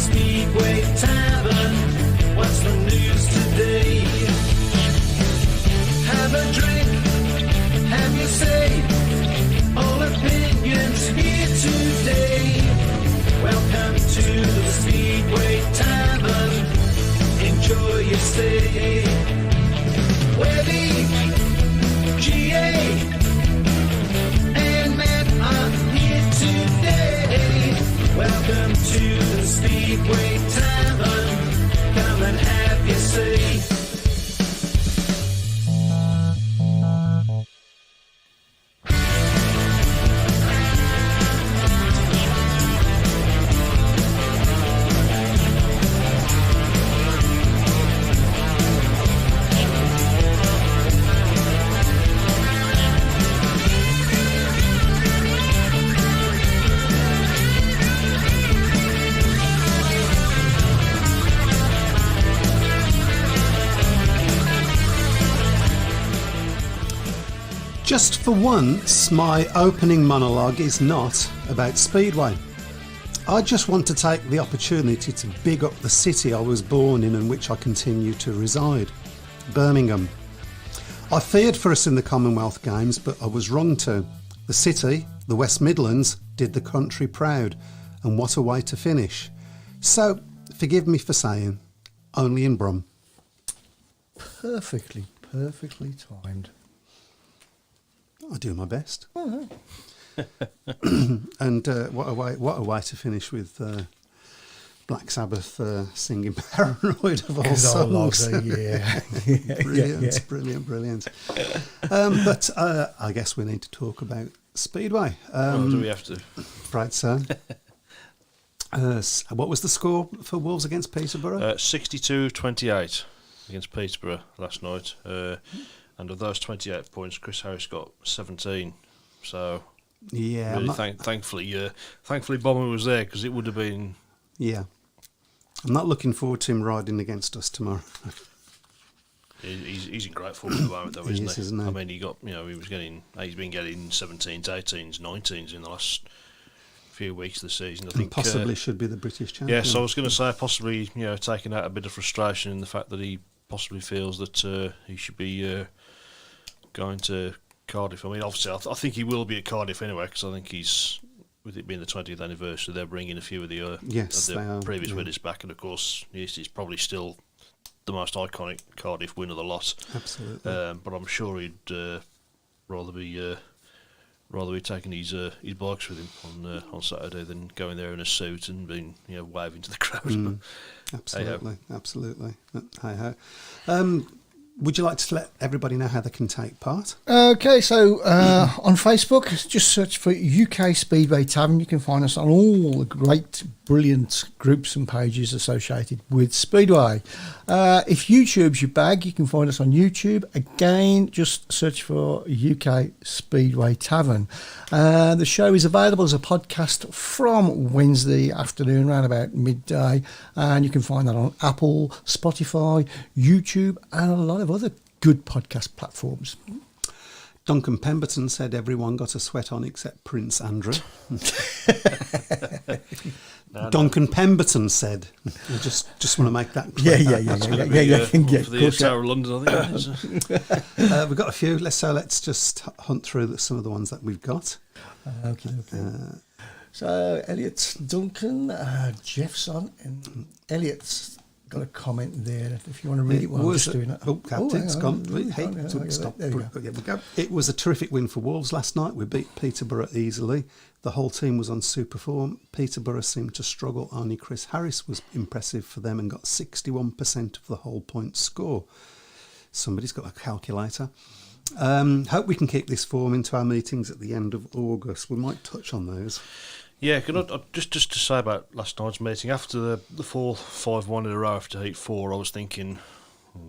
Speedway Tavern. What's the news today? Have a drink, have your say. All opinions here today. Welcome to the Speedway Tavern. Enjoy your stay. Webby, GA, and Matt are here today. Welcome to the Speedway Tavern. Come and have your say. Just for once, my opening monologue is not about Speedway. I just want to take the opportunity to big up the city I was born in and which I continue to reside, Birmingham. I feared for us in the Commonwealth Games, but I was wrong to. The city, the West Midlands, did the country proud, and what a way to finish. So, forgive me for saying, only in Brum. Perfectly timed. I do my best. Oh, And what a way to finish with Black Sabbath singing Paranoid of all songs. Yeah. Brilliant. But I guess we need to talk about Speedway. Do we have to? Right, so. What was the score for Wolves against Peterborough? 62-28 against Peterborough last night. And of those 28 points, Chris Harris got 17. So, yeah, really thankfully Bomber was there, because it would have been. Yeah, I'm not looking forward to him riding against us tomorrow. He's in great form at the moment, though, isn't he? Isn't he? I mean, he's been getting 17s, 18s, 19s in the last few weeks of the season. I think possibly should be the British champion. Yes, I was going to say possibly, taking out a bit of frustration in the fact that he possibly feels that he should be going to Cardiff. I mean, obviously, I think he will be at Cardiff anyway, because I think he's, with it being the 20th anniversary, they're bringing a few of the previous winners back, and of course, he's probably still the most iconic Cardiff win of the lot. Absolutely. But I'm sure he'd rather be taking his bikes with him on Saturday than going there in a suit and being waving to the crowd. Absolutely. Hey ho. Would you like to let everybody know how they can take part? Okay, so on Facebook, just search for UK Speedway Tavern. You can find us on all the great, brilliant groups and pages associated with Speedway. If YouTube's your bag, you can find us on YouTube. Again, just search for UK Speedway Tavern. The show is available as a podcast from Wednesday afternoon, around about midday. And you can find that on Apple, Spotify, YouTube, and a lot of other good podcast platforms. Duncan Pemberton said everyone got a sweat on except Prince Andrew. Duncan Pemberton said. I just want to make that clear. Yeah. For the Tower of London, I think. We've got a few. Let's just hunt through some of the ones that we've got. Okay. So Elliot, Duncan, Jeff's on, and Elliot's got a comment there. If you want to read it while I'm just doing it. It's gone. Stop. There we go. It was a terrific win for Wolves last night. We beat Peterborough easily. The whole team was on super form. Peterborough seemed to struggle. Only Chris Harris was impressive for them and got 61% of the whole point score. Somebody's got a calculator. Hope we can keep this form into our meetings at the end of August. We might touch on those. Yeah, just to say about last night's meeting, after the 4-5-1 in a row after Heat 4, I was thinking,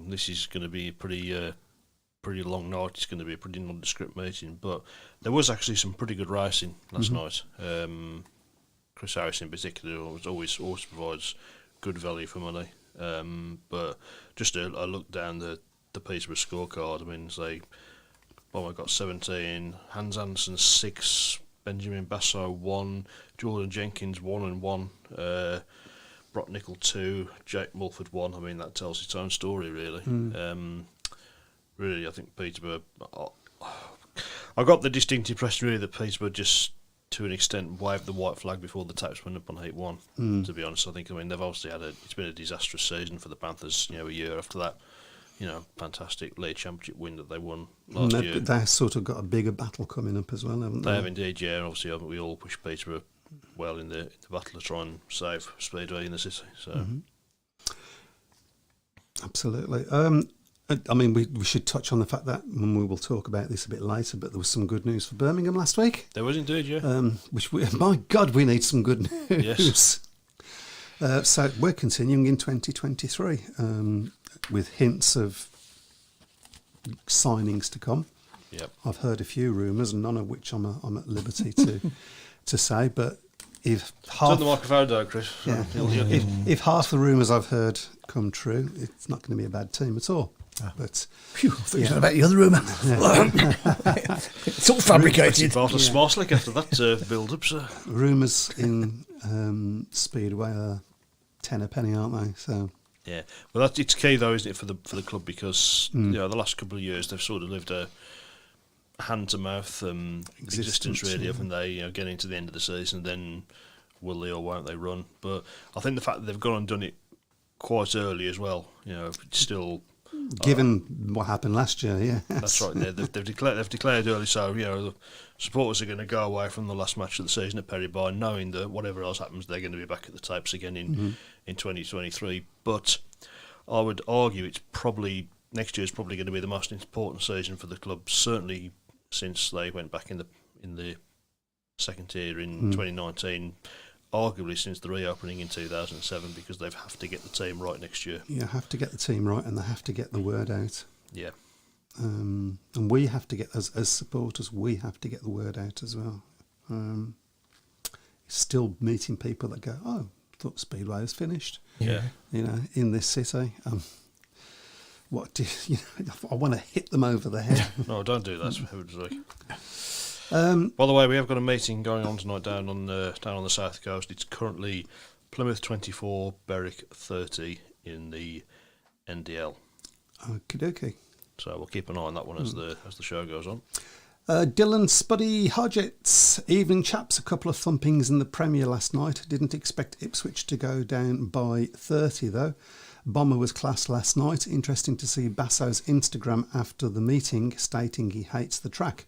this is going to be a pretty long night. It's going to be a pretty nondescript meeting. But there was actually some pretty good racing last night. Chris Harris in particular always provides good value for money. But just a look down the Peterborough scorecard, I mean, I got 17, Hans Andersen 6, Benjamin Basso 1, Jordan Jenkins 1 and 1, Brock Nickel 2, Jake Mulford 1. I mean, that tells its own story, really. Really, I think Peterborough... I got the distinct impression, really, that Peterborough just, to an extent, waved the white flag before the taps went up on Heat 1, to be honest. I think, I mean, they've obviously it's been a disastrous season for the Panthers, a year after that, fantastic league championship win that they won last year. They've sort of got a bigger battle coming up as well, haven't they? They have indeed, yeah. And obviously, we all wish Peterborough well in the battle to try and save Speedway in the city. So, Absolutely. I mean, we should touch on the fact that, and we will talk about this a bit later, but there was some good news for Birmingham last week. There was indeed, yeah. My God, we need some good news. Yes. So we're continuing in 2023 with hints of signings to come. Yep. I've heard a few rumours, none of which I'm at liberty to say, but if half... Turn the microphone down, Chris. Yeah, if half the rumours I've heard come true, it's not going to be a bad team at all. But Phew, I thought you were about the other rumour. It's all fabricated. Bartle Smarslick after that build-up, so... Rumours in Speedway are 10 a penny, aren't they? So yeah, well, it's key though, isn't it, for the club, because the last couple of years they've sort of lived a hand-to-mouth existence really, haven't they? Getting into the end of the season, then will they or won't they run? But I think the fact that they've gone and done it quite early as well, it's still. Given what happened last year, yeah. That's right. They've declared early, so the supporters are going to go away from the last match of the season at Perryby, knowing that whatever else happens, they're going to be back at the tapes again in 2023. But I would argue next year is probably going to be the most important season for the club, certainly since they went back in the second tier in 2019. Arguably since the reopening in 2007, because they have to get the team right next year. You have to get the team right, and they have to get the word out. Yeah. And we have to get, as supporters, we have to get the word out as well. Still meeting people that go, oh, I thought Speedway was finished. Yeah. In this city. What do I want to hit them over the head. No, don't do that. By the way, we have got a meeting going on tonight down on the south coast. It's currently Plymouth 24, Berwick 30 in the NDL. Okie dokie. So we'll keep an eye on that one as the show goes on. Dylan Spuddy Hodgetts. Evening chaps, a couple of thumpings in the Premier last night. Didn't expect Ipswich to go down by 30 though. Bomber was class last night. Interesting to see Basso's Instagram after the meeting stating he hates the track.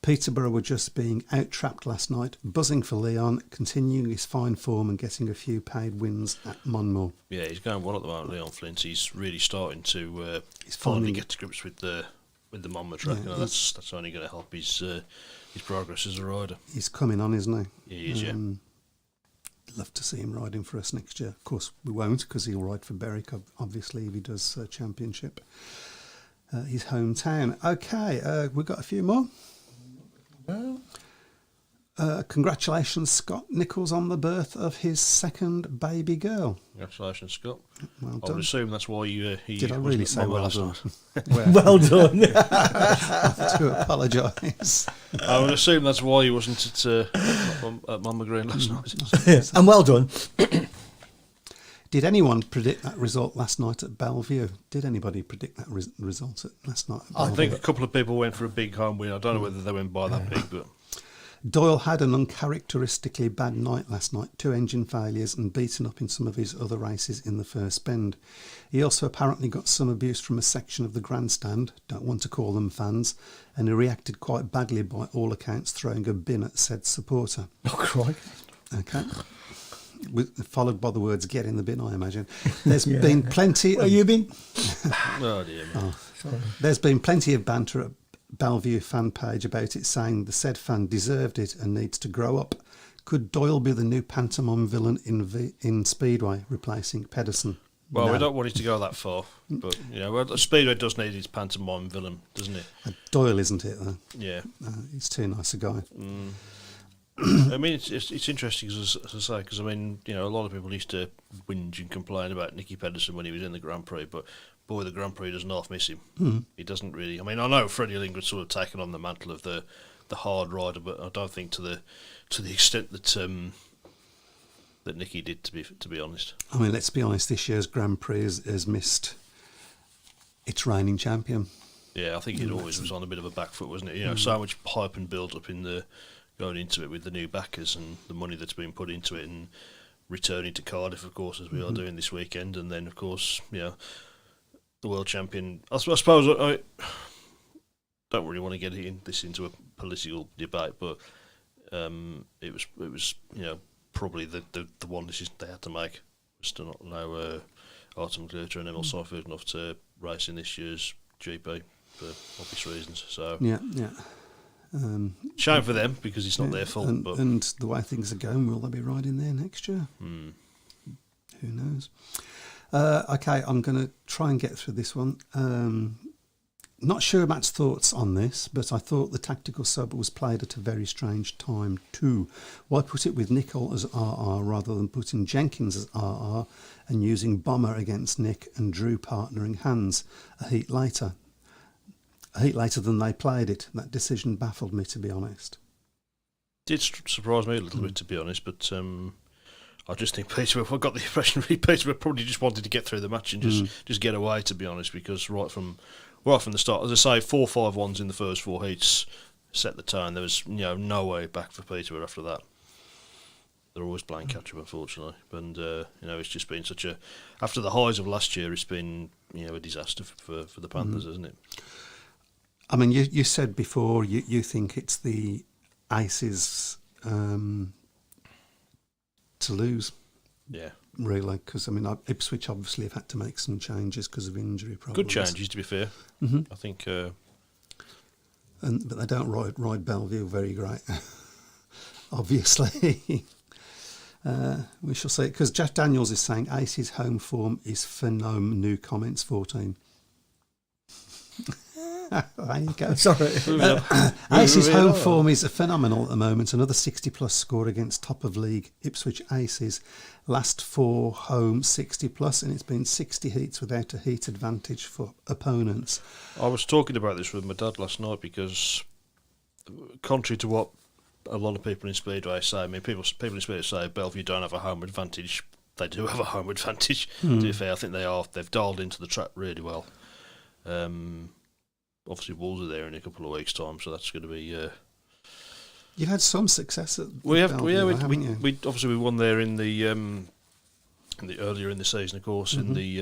Peterborough were just being out-trapped last night, buzzing for Leon, continuing his fine form and getting a few paid wins at Monmore. Yeah, he's going well at the moment, Leon Flint. He's really starting to finally get to grips with the Monmore track. Yeah, that's only going to help his progress as a rider. He's coming on, isn't he? He is, yeah. Love to see him riding for us next year. Of course, we won't, because he'll ride for Berwick, obviously, if he does championship. His hometown. Okay, we've got a few more. Congratulations, Scott Nichols, on the birth of his second baby girl. Congratulations, Scott. Well I done. would assume that's why you. Did I really say well done? Well done. I have to apologise. I would assume that's why he wasn't at Mama Green last night. And well done. Did anyone predict that result last night at Bellevue? Did anybody predict that result last night at Bellevue? I think a couple of people went for a big home win. I don't know whether they went by that big, but Doyle had an uncharacteristically bad night last night, 2 engine failures and beaten up in some of his other races in the first bend. He also apparently got some abuse from a section of the grandstand, don't want to call them fans, and he reacted quite badly by all accounts, throwing a bin at said supporter. Oh, crikey. Okay. Followed by the words, get in the bin, I imagine. There's been plenty... Where you been? oh dear. Sorry. There's been plenty of banter at Bellevue fan page about it, saying the said fan deserved it and needs to grow up. Could Doyle be the new pantomime villain in Speedway, replacing Pedersen? Well, No. we don't want it to go that far, but Speedway does need its pantomime villain, doesn't it? Doyle isn't it, though? Yeah. He's too nice a guy. I mean, it's interesting, as I say, because, I mean, a lot of people used to whinge and complain about Nicky Pedersen when he was in the Grand Prix, but, boy, the Grand Prix doesn't half miss him. He doesn't really... I mean, I know Freddie Lingard's sort of taken on the mantle of the hard rider, but I don't think to the extent that that Nicky did. To be honest, I mean, let's be honest. This year's Grand Prix has missed its reigning champion. yeah, I think it always was on a bit of a back foot, wasn't it? You know, so much hype and build up in the going into it with the new backers and the money that's been put into it, and returning to Cardiff, of course, as we are doing this weekend, and then of course, you know, the world champion. I suppose I don't really want to get into a political debate, but it was you know, probably the one decision they had to make was to not allow Artem Glitter and Emil Seifert enough to race in this year's GP for obvious reasons. So Yeah. shame for them because it's not their fault. And the way things are going, will they be riding there next year? Hmm. Who knows? Okay, I'm going to try and get through this one. Not sure Matt's thoughts on this, but I thought the tactical sub was played at a very strange time too. Why put it with Nicol as RR rather than putting Jenkins as RR and using Bomber against Nick and Drew partnering hands a heat later? A heat later than they played it. That decision baffled me, to be honest. Did surprise me a little bit, to be honest, but I just think Peterborough, I got the impression Peterborough probably just wanted to get through the match and just get away, to be honest, because right from the start, as I say, 4-5-1s in the first 4 heats set the tone. There was no way back for Peterborough after that. They're always playing catch up, unfortunately, and it's just been such a, after the highs of last year, it's been a disaster for the Panthers, hasn't it? I mean, you said before you think it's the Aces to lose. Yeah. Really, because I mean, Ipswich obviously have had to make some changes because of injury problems. Good changes, to be fair. I think. But they don't ride Bellevue very great, obviously. We shall see. Because Jeff Daniels is saying Ace's home form is phenomenal. New comments 14. There you go. Sorry. Ace's home form is phenomenal at the moment. Another 60-plus score against top of league Ipswich Aces. Last 4 home 60-plus, and it's been 60 heats without a heat advantage for opponents. I was talking about this with my dad last night because, contrary to what a lot of people in Speedway say, I mean, people in Speedway say Bellevue don't have a home advantage. They do have a home advantage. To be fair, I think they've dialed into the track really well. Obviously, Wolves are there in a couple of weeks' time, so that's going to be. You've had some success at Bellevue, haven't you? We obviously we won there in the earlier in the season, of course, in the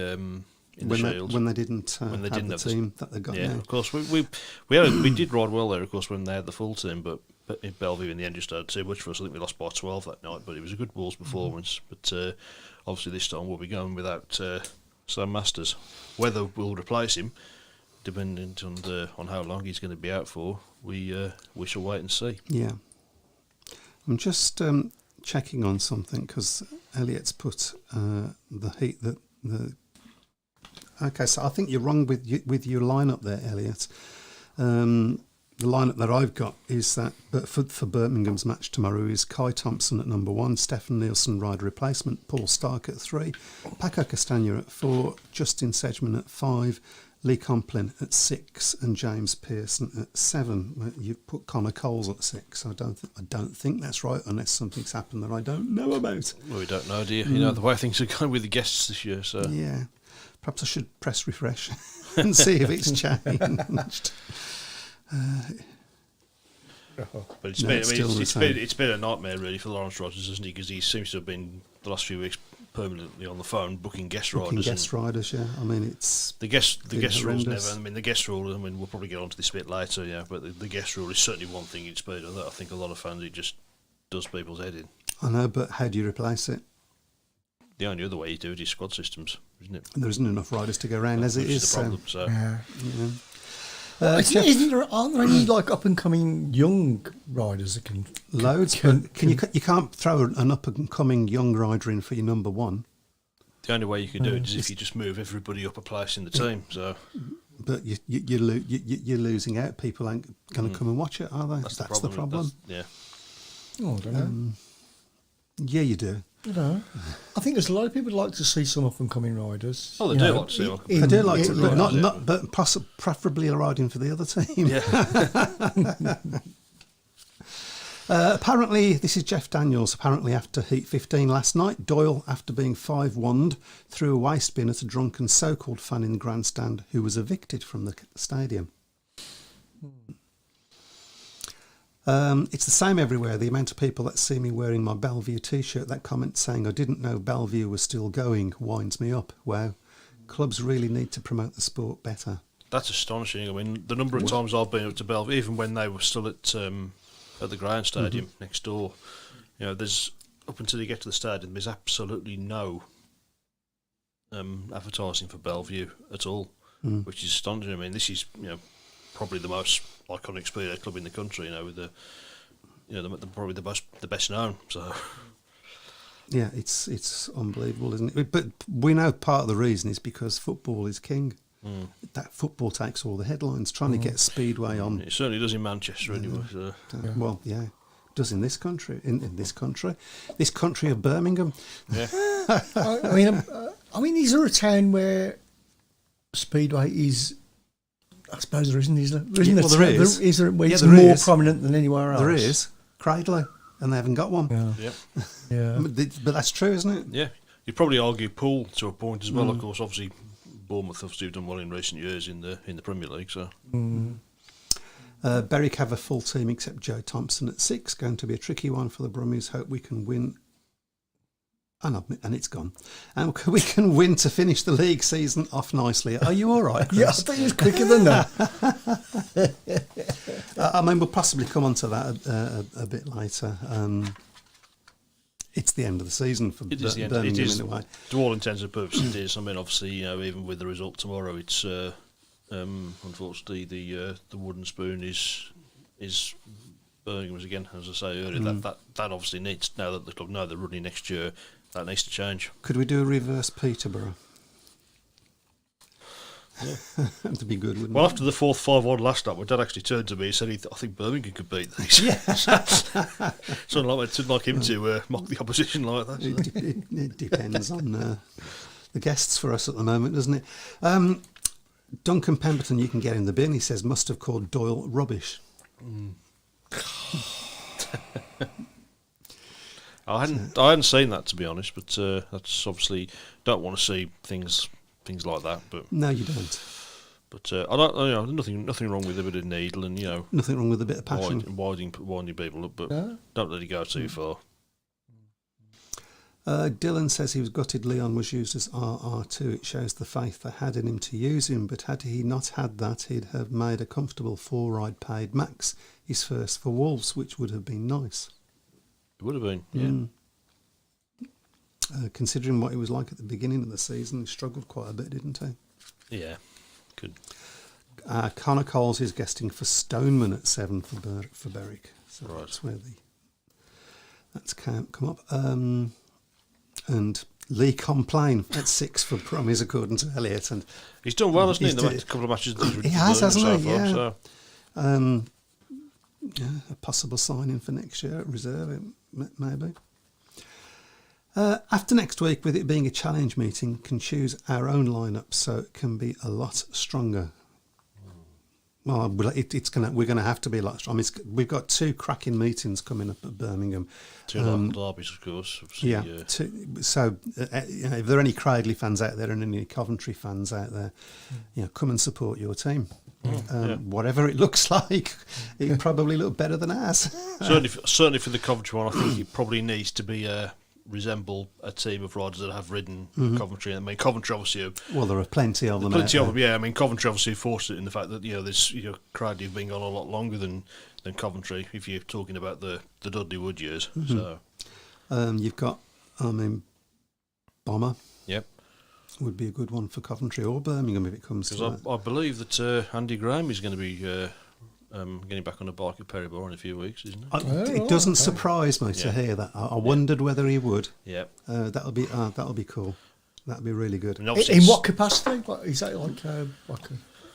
Shield when they didn't have the team that they got. Yeah, now. of course we did ride well there, of course, when they had the full team, but in Bellevue in the end just had too much for us. I think we lost by 12 that night, but it was a good Wolves performance. But obviously this time we'll be going without Sam Masters. Whether we'll replace him, depending on how long he's going to be out for, we shall wait and see. Yeah, I'm just checking on something because Elliot's put the heat that the. Okay, so I think you're wrong with your lineup there, Elliot. The lineup that I've got is that, but for Birmingham's match tomorrow is Kai Thompson at number 1, Stefan Nielsen rider replacement, Paul Stark at 3, Paco Castagna at 4, Justin Sedgman at 5. Lee Complin at 6 and James Pearson at 7. You put Connor Coles at 6. I don't think that's right unless something's happened that I don't know about. Well, we don't know, do you? You know the way things are going with the guests this year. So yeah, perhaps I should press refresh and see if it's changed. But it's been a nightmare really for Lawrence Rogers, isn't he? Because he seems to have been the last few weeks permanently on the phone booking guest riders. Yeah. I mean, it's the guest rules horrendous. never. I mean, the guest rule. I mean, we'll probably get onto this a bit later. Yeah, but the guest rule is certainly one thing in Speed that I think a lot of fans, it just does people's head in. I know, but how do you replace it? The only other way you do it is squad systems, isn't it? There isn't enough riders to go around as it is. The problem. So. Yeah. Jeff, aren't there any like up and coming young riders that can loads? You can't throw an up and coming young rider in for your number 1. The only way you can do it is if you just move everybody up a place in the team. So, but you're losing out. People ain't going to come and watch it, are they? That's the problem. Yeah. Oh, I don't know. Yeah, you do. I don't know. I think there's a lot of people who like to see some up and coming riders. Oh, they do like to see them. I do like to, but preferably riding for the other team. Yeah. Apparently, this is Jeff Daniels. Apparently, after Heat 15 last night, Doyle, after being 5-1'd, threw a waste bin at a drunken so-called fan in the grandstand who was evicted from the stadium. It's the same everywhere. The amount of people that see me wearing my Bellevue T-shirt, that comment saying I didn't know Bellevue was still going, winds me up. Wow. Clubs really need to promote the sport better. That's astonishing. I mean, the number of times I've been up to Bellevue, even when they were still at the Ground Stadium next door, there's up until you get to the stadium, there's absolutely no advertising for Bellevue at all, which is astonishing. I mean, this is probably the most iconic speedway club in the country. With probably the best known. So. Yeah, it's unbelievable, isn't it? But we know part of the reason is because football is king. That football takes all the headlines. Trying to get Speedway on. It certainly does in Manchester, anyway. So. Well, yeah, it does in this country. In this country of Birmingham. Yeah. I mean, is there a town where Speedway is? I suppose there isn't. Is there? Isn't well, there is. Is there? Where it's there more is. prominent than anywhere else. There is Cradley, and they haven't got one. Yeah. Yep. Yeah. But that's true, isn't it? Yeah. You'd probably argue Poole to a point as well. Of course, obviously, Bournemouth have done well in recent years in the Premier League. So. Berwick have a full team except Joe Thompson at 6. Going to be a tricky one for the Brummies. Hope we can win. And it's gone. And we can win to finish the league season off nicely. Are you all right, Chris? Yeah, I think it was quicker than that. I mean, we'll possibly come on to that a bit later. It's the end of the season for Birmingham in a way. To all intents and purposes, it is. I mean, obviously, even with the result tomorrow, it's unfortunately the wooden spoon is Birmingham's again. As I say earlier, that obviously needs, now that the club know they're running next year, that needs to change. Could we do a reverse Peterborough? Yeah. That'd be good, wouldn't Well, it? after the 4-5 last up, my dad actually turned to me and said, I think Birmingham could beat these. Yeah. Something like him to mock the opposition like that. So. It depends on the guests for us at the moment, doesn't it? Duncan Pemberton, you can get in the bin. He says, must have called Doyle rubbish. I hadn't seen that, to be honest, but that's obviously, don't want to see things like that. But No, you don't. But I don't, nothing wrong with a bit of needle and Nothing wrong with a bit of passion. winding people up, but don't let it go too far. Dylan says he was gutted Leon was used as RR2. It shows the faith they had in him to use him, but had he not had that, he'd have made a comfortable 4-ride paid max, his first for Wolves, which would have been nice. It would have been, yeah. Considering what he was like at the beginning of the season, he struggled quite a bit, didn't he? Yeah, good. Connor Coles is guesting for Stoneman at 7 for Berwick. So Right. that's where that's come up. And Lee Complain at 6 for Brummies, according to Elliot. And He's done well, hasn't he? In the he's couple of matches he has, hasn't he? Yeah. So. A possible signing for next year at reserve, maybe. After next week, with it being a challenge meeting, can choose our own lineup, so it can be a lot stronger. Well, we're going to have to be a lot stronger. I mean, we've got 2 cracking meetings coming up at Birmingham. 2 local derbies, of course. Obviously, yeah. So, if there are any Cradley fans out there and any Coventry fans out there, come and support your team. Whatever it looks like, it probably look better than ours. certainly for the Coventry one, I think it probably needs to be resemble a team of riders that have ridden Coventry. I mean, Coventry obviously. Well, there are plenty of them. Plenty of them, yeah. I mean, Coventry obviously forced it in the fact that there's Cradley have been on a lot longer than Coventry. If you're talking about the Dudley Wood years, so you've got, Bomber. Yep. Would be a good one for Coventry or Birmingham if it comes to that. Because I believe that Andy Graham is going to be getting back on a bike at Perryborough in a few weeks, isn't it? It doesn't surprise me to hear that. I wondered whether he would. Yeah. That'll be cool. That'll be really good. And In what capacity? What, is that like a...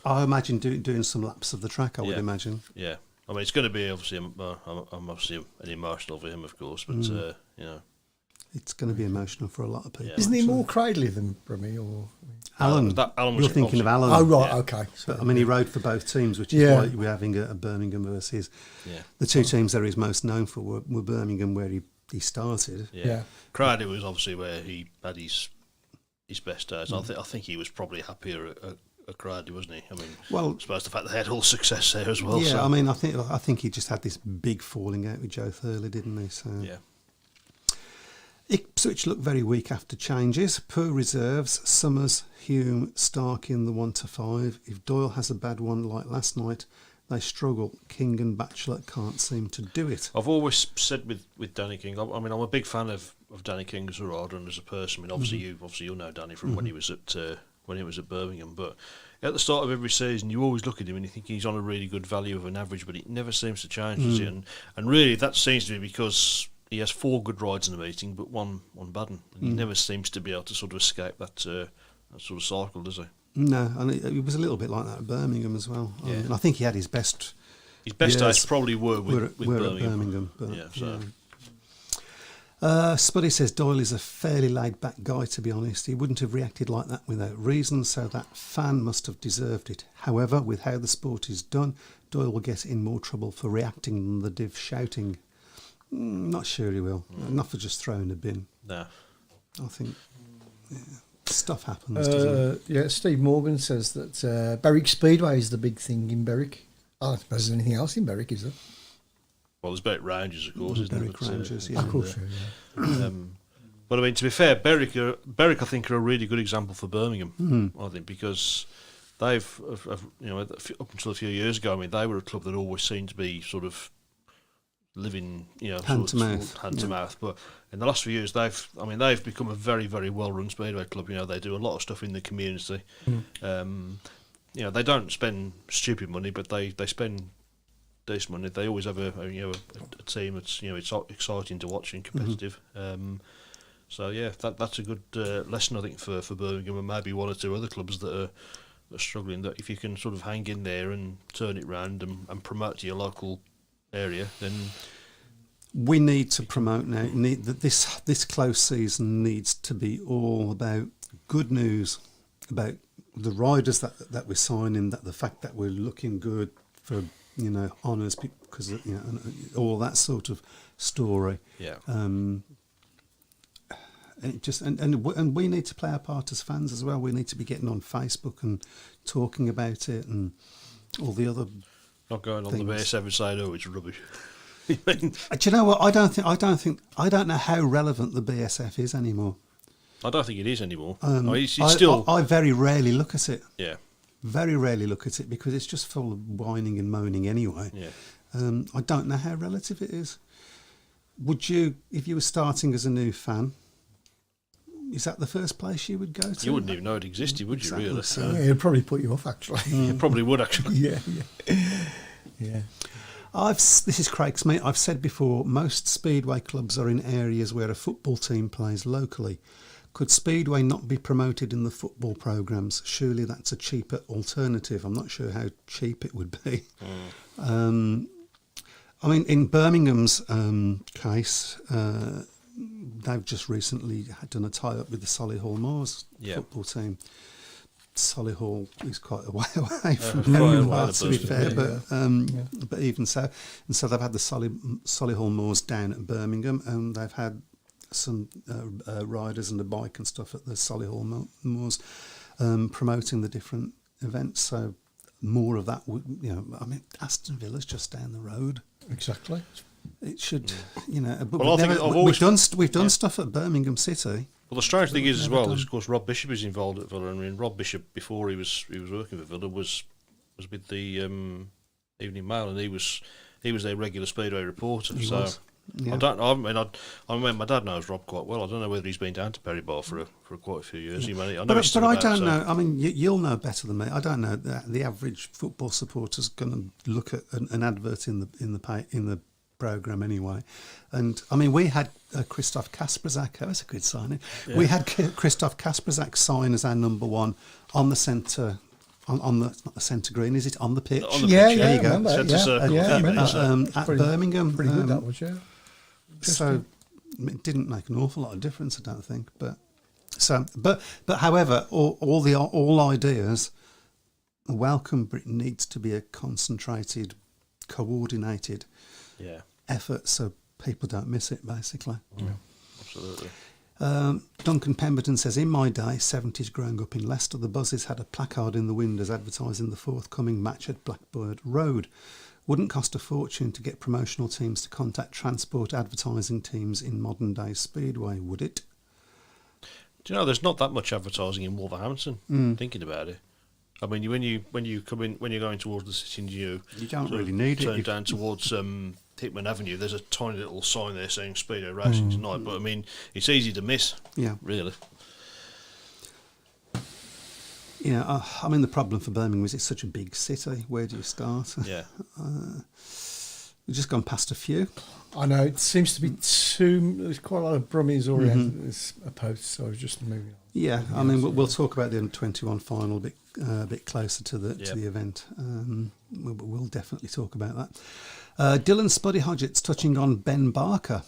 I imagine doing some laps of the track. I would imagine. Yeah. I mean, it's going to be obviously obviously an emotional for him, of course, but it's going to be emotional for a lot of people. Isn't he more Cradley than Brummy? Or Alan. Alan was You're thinking of Alan. Oh, right, Yeah. okay. So, But, I mean, he rode for both teams, which is Yeah. why we're having a Birmingham versus Yeah. the two teams that he's most known for were Birmingham, where he started. Yeah. Cradley was obviously where he had his best days. I think he was probably happier at Cradley, wasn't he? I mean, Well, I suppose the fact that they had all success there as well. yeah, so. I mean, I think he just had this big falling out with Joe Thurley, didn't he? So Yeah. Ipswich looked very weak after changes. Poor reserves. Summers, Hume, Stark in the 1 to 5. If Doyle has a bad one like last night, they struggle. King and Batchelor can't seem to do it. I've always said with Danny King. I mean, I'm a big fan of Danny King as a rider and as a person. I mean, obviously you'll know Danny from when he was at Birmingham. But at the start of every season, you always look at him and you think he's on a really good value of an average, but it never seems to change, does it? And really, that seems to be because he has 4 good rides in the meeting, but one bad one. And he never seems to be able to sort of escape that sort of cycle, does he? No, and it was a little bit like that at Birmingham as well. Yeah. I think he had his best. His best Yes. days probably were with At Birmingham. but, Yeah, so. Spuddy says Doyle is a fairly laid-back guy, to be honest. He wouldn't have reacted like that without reason, so that fan must have deserved it. However, with how the sport is done, Doyle will get in more trouble for reacting than the div shouting. Not sure he will. Not for just throwing a bin. No. I think stuff happens, doesn't it? yeah, Steve Morgan says that Berwick Speedway is the big thing in Berwick. I don't suppose there's anything else in Berwick, is there? Well, there's Berwick Rangers, of course, isn't there? Berwick But, Rangers, yeah. Of course, yeah. But I mean, to be fair, Berwick, I think, are a really good example for Birmingham. I think because they've, up until a few years ago, I mean, they were a club that always seemed to be sort of living, Hand to mouth. hand to mouth. But in the last few years, they've become a very, very well-run speedway club. They do a lot of stuff in the community. They don't spend stupid money, but they spend decent money. They always have a team that's it's exciting to watch and competitive. So yeah, that's a good lesson, I think, for Birmingham and maybe one or two other clubs that are struggling. That if you can sort of hang in there and turn it round and promote to your local area, then We need to promote now. This close season needs to be all about good news, about the riders that we're signing, that the fact that we're looking good for honours because and all that sort of story. yeah. And we need to play our part as fans as well. We need to be getting on Facebook and talking about it and all the other. Not going on things. the base every side. Oh, it's rubbish. I mean, Do you know what? I don't know how relevant the BSF is anymore. I don't think it is anymore. It's I still, I very rarely look at it. yeah, Very rarely look at it because it's just full of whining and moaning anyway. yeah. I don't know how relative it is. Would you, if you were starting as a new fan, is that the first place you would go to? You wouldn't even know it existed, would you? Exactly. Really? So- Yeah, it'd probably put you off, actually. It probably would actually. Yeah. This is Craig's mate. I've said before, most Speedway clubs are in areas where a football team plays locally. Could Speedway not be promoted in the football programmes? Surely that's a cheaper alternative. I'm not sure how cheap it would be. I mean, in Birmingham's case, they've just recently done a tie-up with the Solihull Moors football team. Solihull is quite a way away from quite where a we way are, to to be Birmingham, fair. But even so, and so they've had the Solihull Moors down at Birmingham, and they've had some riders and a bike and stuff at the Solihull Moors promoting the different events. So more of that would, I mean, Aston Villa's just down the road. Exactly. It should, but Well, I think we've done stuff at Birmingham City. Well, the strange thing is as Never well done. is, of course, Rob Bishop is involved at Villa. I mean, Rob Bishop, before he was working for Villa, was with the Evening Mail, and he was their regular Speedway reporter. He so was, yeah. I don't know. I mean, my dad knows Rob quite well. I don't know whether he's been down to Perry Bar for quite a few years. He may, I know he's But still I about, don't so- know. I mean, you'll know better than me. I don't know that the average football supporter's going to look at an advert in the programme anyway. And I mean, we had Christoph Kasperzak. That was a good signing. Yeah. We had Christoph Kasperzak sign as our number one on the centre. On the not the centre green, is it on the pitch? On the Yeah, pitch, yeah, There you go. remember, Centre yeah, circle, yeah, I think, remember. at Pretty- Birmingham. Pretty good that was, yeah. So it didn't make an awful lot of difference, I don't think. But So, but however, all ideas are welcome, but it needs to be a concentrated, coordinated effort, so people don't miss it. Basically, Absolutely. Duncan Pemberton says, in my day, 70s growing up in Leicester, the buses had a placard in the windows advertising the forthcoming match at Blackbird Road. Wouldn't cost a fortune to get promotional teams to contact transport advertising teams in modern day Speedway, would it? Do you know there's not that much advertising in Wolverhampton? Thinking about it, I mean, when you come in, when you're going towards the city and you don't really need it. Turn down towards Hickman Avenue. There's a tiny little sign there saying Speedo Racing tonight, but I mean, it's easy to miss. Yeah, really. Yeah, I mean, the problem for Birmingham is it's such a big city. Where do you start? Yeah. We've just gone past a few. I know, it seems to be there's quite a lot of Brummies oriented as opposed, so I was just moving on. Yeah, I mean, we'll talk about the under-21 final a bit closer to the event. We'll definitely talk about that. Dylan Spuddy Hodgetts touching on Ben Barker.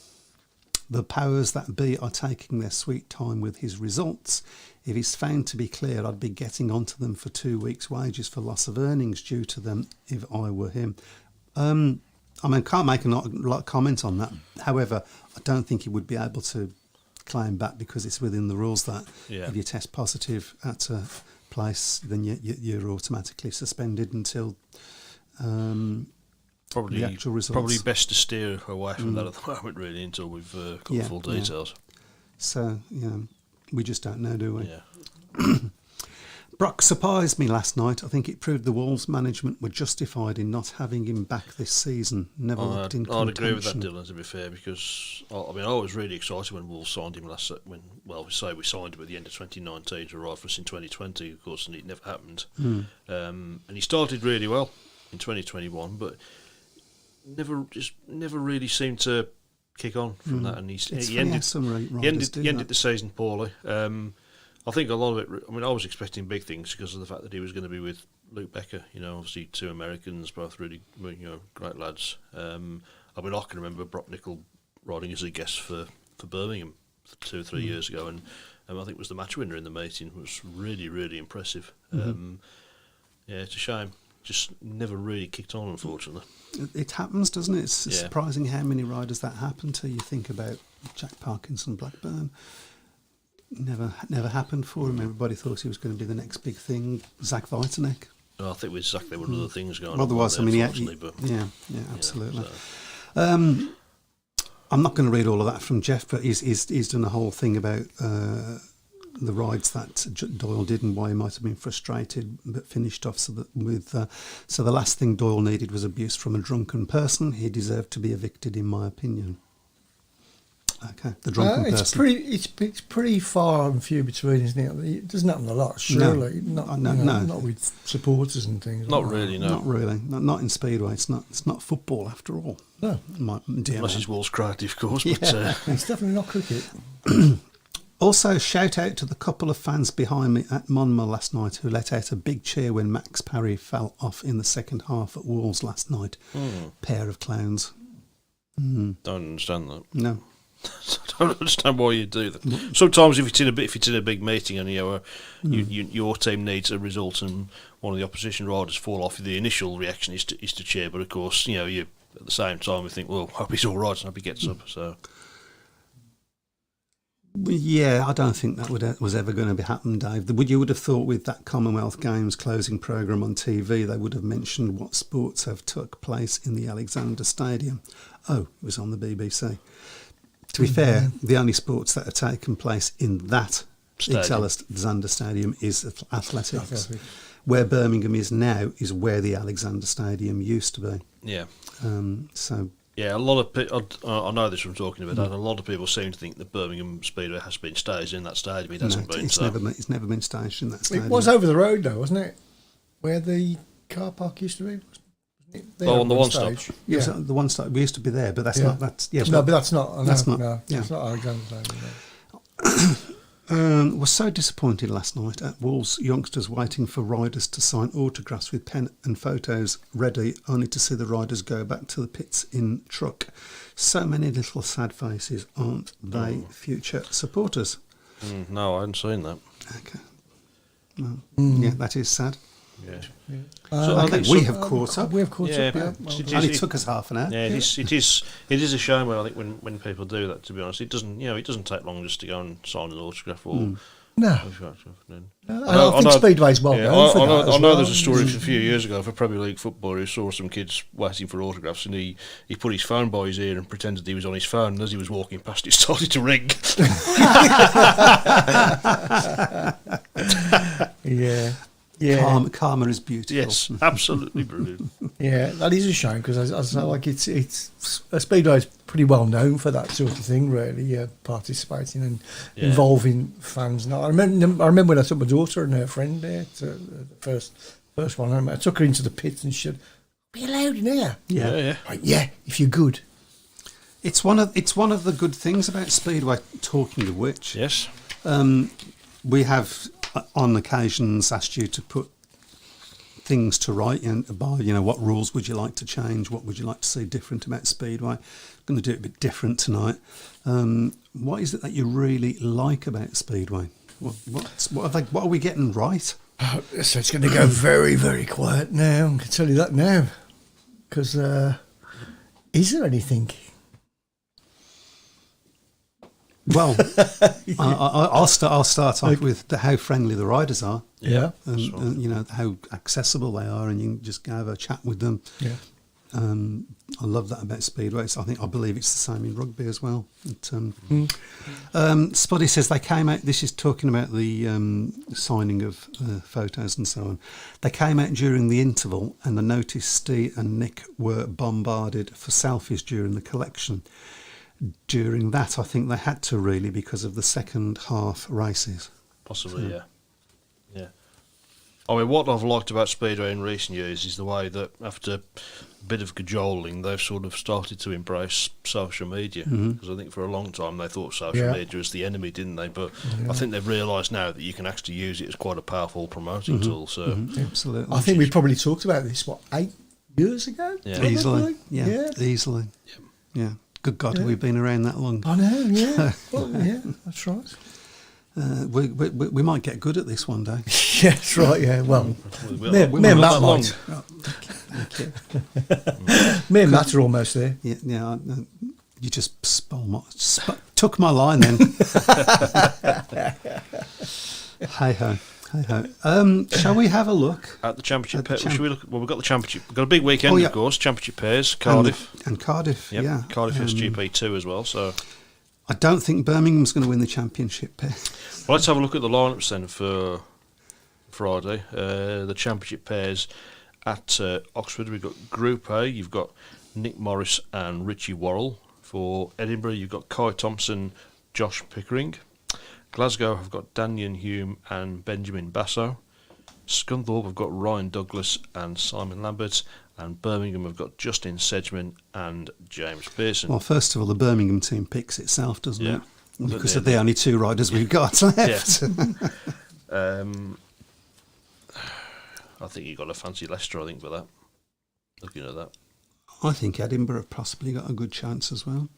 The powers that be are taking their sweet time with his results. If he's found to be clear, I'd be getting onto them for 2 weeks' wages for loss of earnings due to them if I were him. I mean, I can't make a lot of comment on that. However, I don't think he would be able to claim back because it's within the rules that if you test positive at a place, then you're automatically suspended until the actual results. Probably best to steer away from that at the moment, really, until we've got full details. So, we just don't know, do we? Yeah. Brock surprised me last night. I think it proved the Wolves management were justified in not having him back this season. Never looked in contention. I'd agree with that, Dylan, to be fair, because I was really excited when Wolves signed him we signed him at the end of 2019 to arrive for us in 2020, of course, and it never happened. And he started really well in 2021, but never really seemed to kick on from that, and he ended the season poorly. I think a lot of it. I mean, I was expecting big things because of the fact that he was going to be with Luke Becker. Obviously 2 Americans, both really great lads. I mean, I can remember Brock Nickel riding as a guest for Birmingham 2 or 3 years ago, and I think it was the match winner in the meeting. It was really, really impressive. It's a shame. Just never really kicked on, unfortunately. It happens, doesn't it? It's surprising how many riders that happen to. You think about Jack Parkinson, Blackburn. Never happened for him. Everybody thought he was going to be the next big thing. Zach Vitanek. I think with Zach there were other things going on. Otherwise, I mean, absolutely. I'm not going to read all of that from Jeff, but he's done a whole thing about the rides that Doyle did and why he might have been frustrated, but finished off so the last thing Doyle needed was abuse from a drunken person. He deserved to be evicted, in my opinion. Okay, the drunken person. It's pretty far and few between, isn't it? It doesn't happen a lot, surely. No. Not with supporters and things. Not really, no. Not really. Not in Speedway. It's not football after all. No. Unless it's Wolves Karate, of course. Yeah. But it's definitely not cricket. Also, shout out to the couple of fans behind me at Monmouth last night who let out a big cheer when Max Parry fell off in the second half at Wolves last night. Pair of clowns. Don't understand that. No. I don't understand why you do that. Sometimes, if it's in a big meeting and your team needs a result and one of the opposition riders fall off, the initial reaction is to cheer. But of course, you at the same time we think, well, hope he's all right and hope he gets up. So. Yeah, I don't think that was ever going to happen, Dave. You would have thought with that Commonwealth Games closing programme on TV, they would have mentioned what sports have took place in the Alexander Stadium. Oh, it was on the BBC. To be fair, the only sports that have taken place in that Alexander Stadium is athletics. Where Birmingham is now is where the Alexander Stadium used to be. Yeah. Yeah, a lot of people. I know this from talking about that. A lot of people seem to think that Birmingham Speedway has been staged in that stadium. It hasn't been. It's never been staged in that stadium. It was over the road though, wasn't it? Where the car park used to be. On the one stop. Yeah, the one stop. We used to be there, but that's not. No, but that's not. That's not. No, it's not Alexander Stadium. Was so disappointed last night at Wolves youngsters waiting for riders to sign autographs with pen and photos ready, only to see the riders go back to the pits in truck. So many little sad faces, aren't they? Future supporters. No, I hadn't seen that. Okay. Well, yeah, that is sad. Yeah. So I think we have caught up. We have caught up, yeah. It only took us half an hour. Yeah, it is a shame. I think when people do that, to be honest, it doesn't take long just to go and sign an autograph or. No. I I think Speedway's well known for that as I know well. there's a story from a few years ago of a Premier League footballer who saw some kids waiting for autographs, and he put his phone by his ear and pretended he was on his phone, and as he was walking past, it started to ring. Yeah. Yeah. Karma is beautiful. Yes, absolutely brilliant. Yeah, that is a shame because I feel like it's Speedway is pretty well known for that sort of thing, really, participating and involving fans. Now, I remember when I took my daughter and her friend there to the first one. I took her into the pits and she said, "Are you allowed in here?" Yeah. Like, yeah, if you're good. It's one of the good things about Speedway. Talking of which, Yes. we have on occasions asked you to put things to right and by, what rules would you like to change, what would you like to see different about Speedway. I'm going to do it a bit different tonight. What is it that you really like about Speedway? What are we getting right? So it's going to go very, very quiet now. I can tell you that now. Because is there anything? Well, I'll start off with how friendly the riders are. Yeah. And how accessible they are, and you can just go have a chat with them. Yeah. I love that about Speedway. I believe it's the same in rugby as well. Spuddy says they came out. This is talking about the signing of photos and so on. They came out during the interval, and I noticed Steve and Nick were bombarded for selfies during the collection. During that, I think they had to really because of the second half races. Possibly, yeah. I mean, what I've liked about Speedway in recent years is the way that after a bit of cajoling, they've sort of started to embrace social media. Because I think for a long time they thought social media was the enemy, didn't they? But I think they've realised now that you can actually use it as quite a powerful promoting tool. So Absolutely. I think we probably talked about this, 8 years ago? Yeah. Easily. Yeah. Easily. Yeah. Good God, have we been around that long? I know, yeah. Well, yeah, that's right. We might get good at this one day. Yeah, that's right, yeah. Well, me and not Matt that long. might. Me and Matt are almost there. Yeah. You just took my line then. Hey ho. Shall we have a look at the championship pairs? Should we look? Well, we've got the championship. We've got a big weekend, of course. Championship pairs, Cardiff and Cardiff. Yep. Yeah, Cardiff is GP2 as well. So I don't think Birmingham's going to win the championship pair. Well, let's have a look at the lineups then for Friday. The championship pairs at Oxford. We've got Group A. You've got Nick Morris and Richie Worrell. For Edinburgh, you've got Kai Thompson, Josh Pickering. Glasgow have got Daniel Hume and Benjamin Basso. Scunthorpe have got Ryan Douglas and Simon Lambert. And Birmingham have got Justin Sedgman and James Pearson. Well, first of all, the Birmingham team picks itself, doesn't it? Because they're they're the only two riders we've got left. I think you've got to fancy Leicester, I think, for that. Looking at that. I think Edinburgh have possibly got a good chance as well.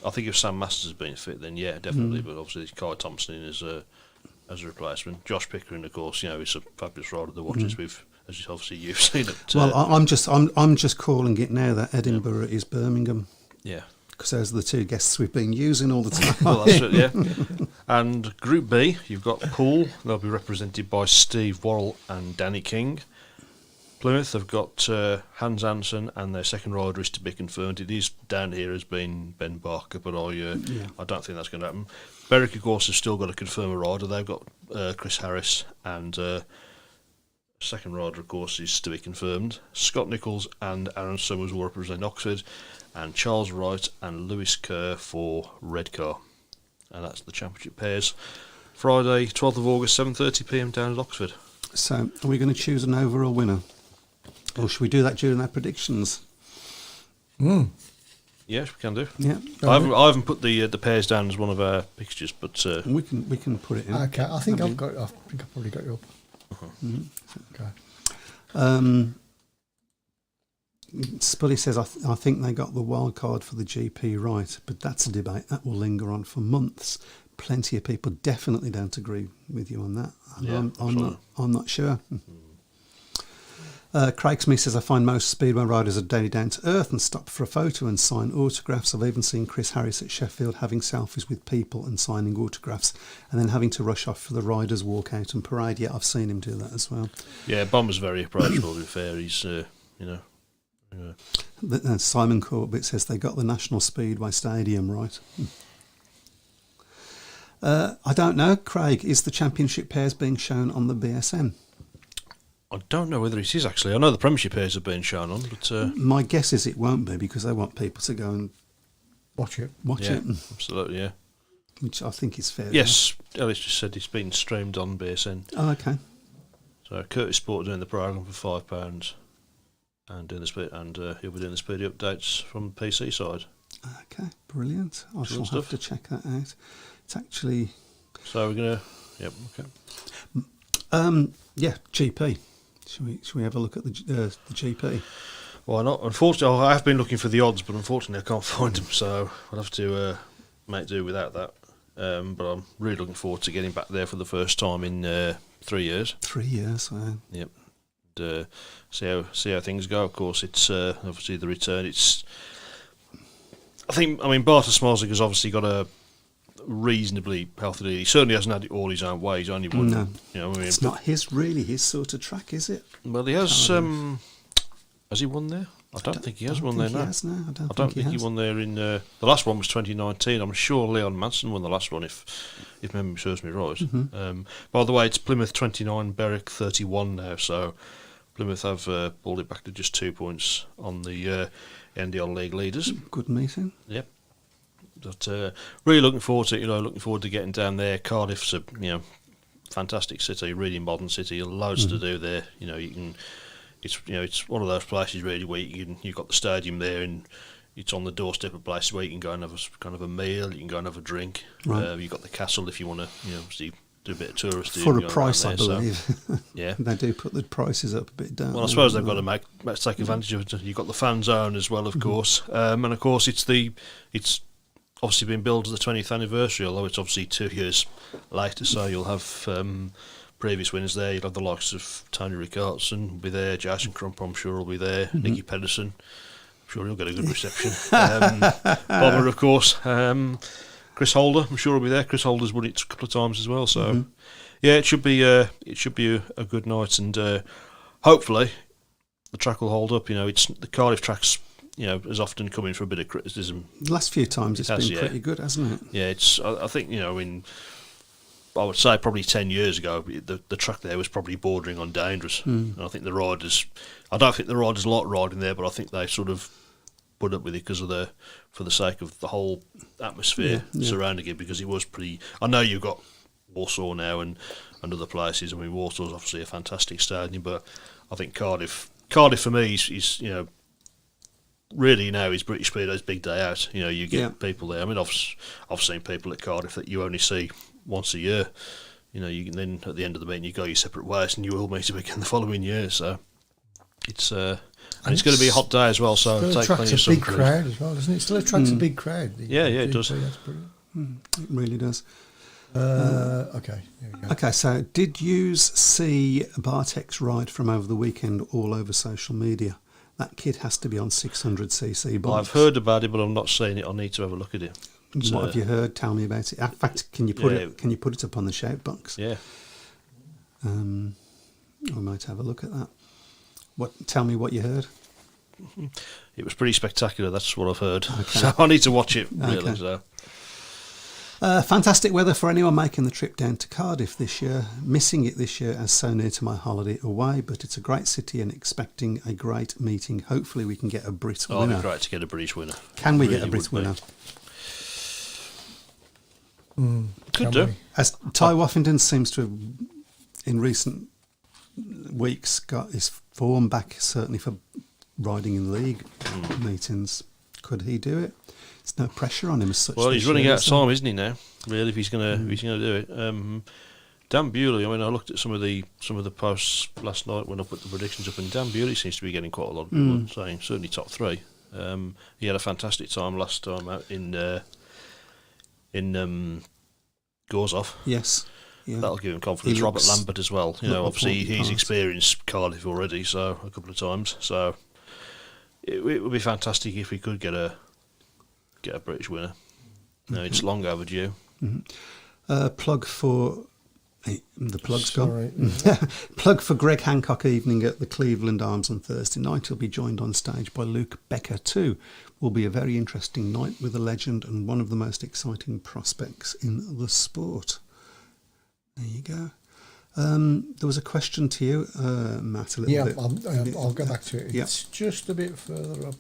I think if Sam Masters has been fit, then yeah, definitely. But obviously, Kai Thompson in as a replacement. Josh Pickering, of course, is a fabulous rider to watch, as obviously you've seen it. Well, I'm just calling it now that Edinburgh is Birmingham. Yeah, because those are the two guests we've been using all the time. Well, that's it. Yeah. And Group B, you've got Poole. They'll be represented by Steve Worrell and Danny King. Plymouth have got Hans Hansen, and their second rider is to be confirmed. It is down here as being Ben Barker, but I don't think that's going to happen. Berwick, of course, have still got to confirm a rider. They've got Chris Harris, and second rider, of course, is to be confirmed. Scott Nichols and Aaron Summers will represent Oxford, and Charles Wright and Lewis Kerr for Redcar. And that's the championship pairs. Friday, 12th of August, 7:30pm down at Oxford. So, are we going to choose an overall winner? Or should we do that during our predictions? Yes, we can do. Yeah, I haven't put the pairs down as one of our fixtures, but we can put it in. Okay, I think I've probably got you up. Okay. Spuddy says, I think they got the wild card for the GP right, but that's a debate that will linger on for months. plenty of people definitely don't agree with you on that. And Yeah, I'm not sure. Craig Smith says, I find most Speedway riders are daily down to earth and stop for a photo and sign autographs. I've even seen Chris Harris at Sheffield having selfies with people and signing autographs and then having to rush off for the riders' walkout and parade. Yeah, I've seen him do that as well. Yeah, Bomber's very approachable, to be fair. He's, Simon Corbett says they got the National Speedway Stadium right. I don't know, Craig, is the championship pairs being shown on the BSN? I don't know whether it is, actually. I know the Premiership pairs are being shown on, but... My guess is it won't be because they want people to go and Watch it. watch yeah, it, absolutely, yeah. which I think is fair. Yes, Ellis just said it's been streamed on BSN. Oh, okay. So Curtis Sport doing the programme for £5 and doing the speed, and he'll be doing the speedy updates from the PC side. Okay, brilliant. I shall have to check that out. It's actually... So we're going to... Yep, okay. Yeah, GP. Should we have a look at the GP? Why not? Unfortunately, I have been looking for the odds, but unfortunately I can't find them, so I'll have to make do without that. But I'm really looking forward to getting back there for the first time in 3 years. 3 years, wow. Yep. And, see how things go. Of course, it's obviously the return. I mean, Bartos Smolzik has obviously got a reasonably healthy lead. He certainly hasn't had it all his own way. He's only won. No, you know, I mean, it's not his sort of track, is it? Well, he has. Has he won there? I don't think he has won there. No, I don't think he won there in the last one was 2019. I'm sure Leon Manson won the last one, if memory serves me right. Mm-hmm. By the way, it's Plymouth 29, Berwick 31 now. So Plymouth have pulled it back to just 2 points on the NDL League leaders. Good meeting. Yep. But really looking forward to it. Looking forward to getting down there. Cardiff's a fantastic city, really modern city. Loads to do there. You can. It's one of those places really where you've got the stadium there, and it's on the doorstep of places where you can go and have a meal. You can go and have a drink. Right. You've got the castle if you want to, obviously do a bit of touristing For a price, I believe. So, yeah, they do put the prices up a bit, don't they? Well, I suppose they've got to take advantage of it. You've got the fan zone as well, of course, and of course it's obviously been billed as the 20th anniversary, although it's obviously 2 years later. So you'll have previous winners there. You'll have the likes of Tony Rickardsson will be there, Jason Crump, I'm sure, will be there, Nicky Pedersen. I'm sure he'll get a good reception. Bomber, of course. Chris Holder, I'm sure, will be there. Chris Holder's won it a couple of times as well. So yeah, it should be a good night, and hopefully the track will hold up. It's the Cardiff track's has often come in for a bit of criticism. The last few times it's been pretty good, hasn't it? Yeah, I think I would say probably 10 years ago the track there was probably bordering on dangerous. And I think I don't think the riders like riding there, but I think they sort of put up with it for the sake of the whole atmosphere surrounding it, because it was pretty. I know you've got Warsaw now and other places. I mean, Warsaw's obviously a fantastic stadium, but I think Cardiff for me is really now is British Speedway's big day out. You get people there. I mean, I've seen people at Cardiff that you only see once a year. You can then at the end of the meeting you go your separate ways, and you will meet them again the following year. So it's going to be a hot day as well. So Still take plenty of attracts a big crowd as well, doesn't it? Still attracts a big crowd. Yeah, it does. That's brilliant. It really does. Okay, there we go. Okay, so did you see Bartek's ride from over the weekend all over social media? That kid has to be on 600cc bikes. I've heard about it, but I've not seen it. I need to have a look at it. What have you heard? Tell me about it. In fact, can you put it up on the shout box? Yeah. I might have a look at that. Tell me what you heard. It was pretty spectacular. That's what I've heard. Okay. So I need to watch it really. Okay. So. Fantastic weather for anyone making the trip down to Cardiff this year. Missing it this year as so near to my holiday away, but it's a great city and expecting a great meeting. Hopefully we can get a Brit winner. It'd be great to get a British winner. Can we get a Brit winner? Could do. As Ty Woffington seems to have, in recent weeks, got his form back, certainly for riding in league meetings. Could he do it? There's no pressure on him as such. Well, he's running out of time, isn't he now? Really, if he's gonna do it. Dan Bewley. I mean, I looked at some of the posts last night when I put the predictions up, and Dan Bewley seems to be getting quite a lot of people saying certainly top three. He had a fantastic time last time out in goes off. Yes. Yeah. That'll give him confidence. He Robert looks- Lambert as well. You look know, the obviously important he's part. experienced Cardiff already, so a couple of times. So it would be fantastic if we could get a British winner. No, it's long overdue. Plug for the plug's Sorry. gone. Plug for Greg Hancock evening at the Cleveland Arms on Thursday night. He'll be joined on stage by Luke Becker too. Will be a very interesting night with a legend and one of the most exciting prospects in the sport. There you go. There was a question to you, Matt. A little Yeah, bit. I'll go back to it. Yeah. It's just a bit further up.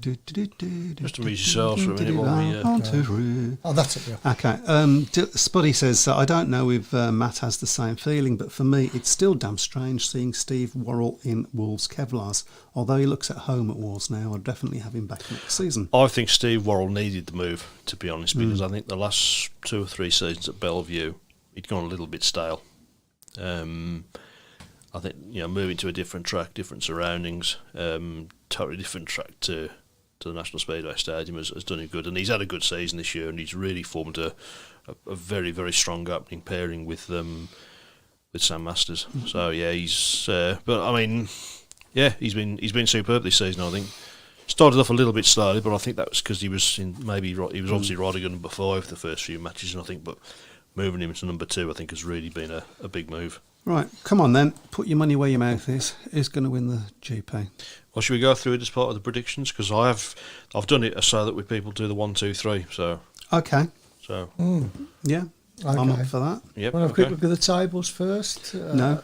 Just amuse yourselves for a minute while we, One, two, three. Oh, that's it. Yeah. Okay. Spuddy says, I don't know if Matt has the same feeling, but for me, it's still damn strange seeing Steve Worrell in Wolves Kevlars. Although he looks at home at Wolves now, I'd definitely have him back next season. I think Steve Worrell needed the move, to be honest, because I think the last 2 or 3 seasons at Bellevue, he'd gone a little bit stale. I think, moving to a different track, different surroundings, totally different track to the National Speedway Stadium has done him good, and he's had a good season this year, and he's really formed a very, very strong opening pairing with Sam Masters. So yeah, he's been superb this season. I think started off a little bit slowly, but I think that was because he was obviously riding at number 5 the first few matches, and I think, but moving him to number 2, I think, has really been a big move. Right, come on then. Put your money where your mouth is. Who's going to win the GP? Well, should we go through it as part of the predictions? Because I've done it so that people do the 1, 2, 3. So Okay. Yeah, I'm Okay. up for that. Yep. Want to have a Okay. quick look at the tables first? No.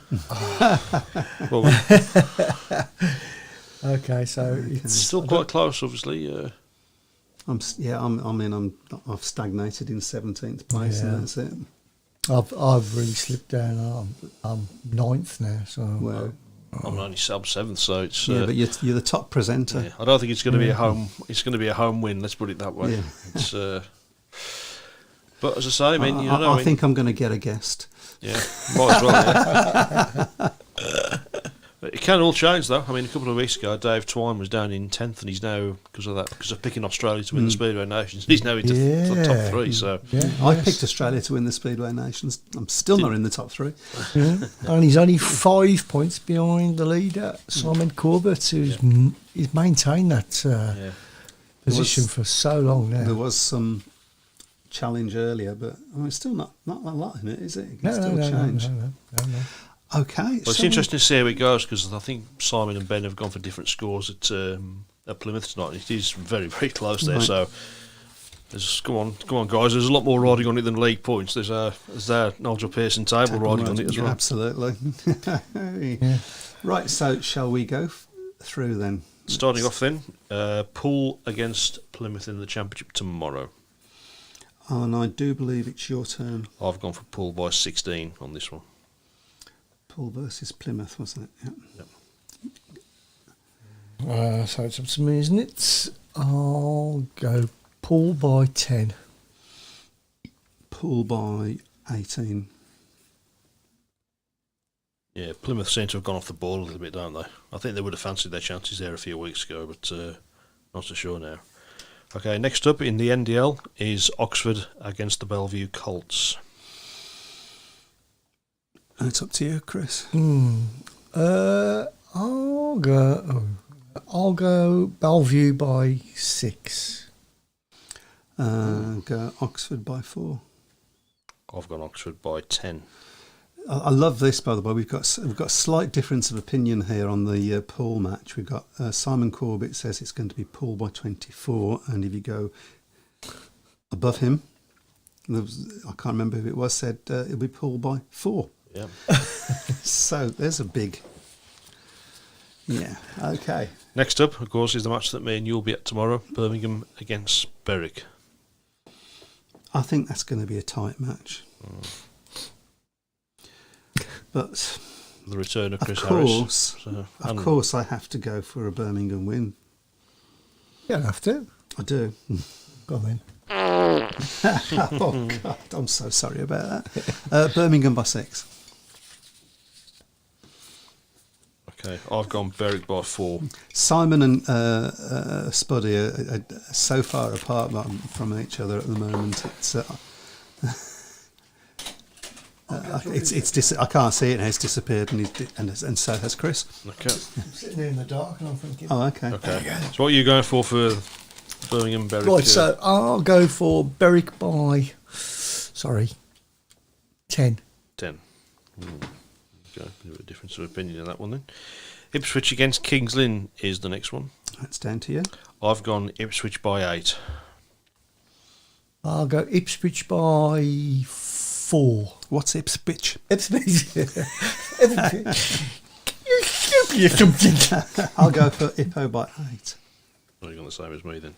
Well, Okay, so it's still quite close, obviously. I've stagnated in 17th place, Yeah. and that's it. I've really slipped down. I'm 9th now, so Well, I'm only sub 7th, so it's. yeah, but you're the top presenter. yeah, I don't think it's going to be a home. It's going to be a home win. Let's put it that way. Yeah. It's. But as I say, I mean, I think I'm going to get a guest. Yeah, might as well. Yeah. It can all change, though. I mean, a couple of weeks ago, Dave Twine was down in 10th, and he's now, because of picking Australia to win the Speedway Nations, he's now into the top 3. So I picked Australia to win the Speedway Nations. I'm still not in the top 3. and he's only 5 points behind the leader, Simon Corbett, he's maintained that position for so long now. There was some challenge earlier, but it's still not a lot in it, is it? It can No. still change. Okay. Well, it's interesting to see how it goes, because I think Simon and Ben have gone for different scores at Plymouth tonight. It is very, very close there. Right. So, come on, guys. There's a lot more riding on it than league points. There's Nigel Pearson table riding on it as well. Absolutely. Right, so shall we go through then? Starting off then, Poole against Plymouth in the Championship tomorrow. And I do believe it's your turn. I've gone for Poole by 16 on this one. Poole versus Plymouth, wasn't it? Yeah. Yep. So it's up to me, isn't it? I'll go Poole by 10. Poole by 18. Yeah, Plymouth seem to have gone off the ball a little bit, don't they? I think they would have fancied their chances there a few weeks ago, but not so sure now. Okay, next up in the NDL is Oxford against the Bellevue Colts. It's up to you, Chris. I'll go Bellevue by 6. Go Oxford by 4. I've gone Oxford by 10. I love this, by the way. We've got a slight difference of opinion here on the Poole match. We've got Simon Corbett says it's going to be Poole by 24, and if you go above him, I can't remember who it was, said it'll be Poole by 4. Yeah. So there's a big... Yeah, okay. Next up, of course, is the match that me and you'll be at tomorrow, Birmingham against Berwick. I think that's going to be a tight match. But The return of Chris of Harris. course, So, of course, I have to go for a Birmingham win. You don't have to. I do. Go on then. Oh God, I'm so sorry about that. Birmingham by 6. Okay, I've gone Berwick by 4. Simon and Spuddy are so far apart from each other at the moment. It's I can't see it now. It's disappeared, and so has Chris. Okay. I'm sitting here in the dark and I'm thinking. Oh, okay. Okay. So what are you going for Birmingham Berwick? Right, so I'll go for Berwick by, 10. 10. Okay, a bit of a difference of opinion on that one then. Ipswich against Kings Lynn is the next one. That's down to you. I've gone Ipswich by 8. I'll go Ipswich by 4. What's Ipswich? Ipswich. You stupid something. I'll go for Ippo by 8. Well, you're going the same as me then.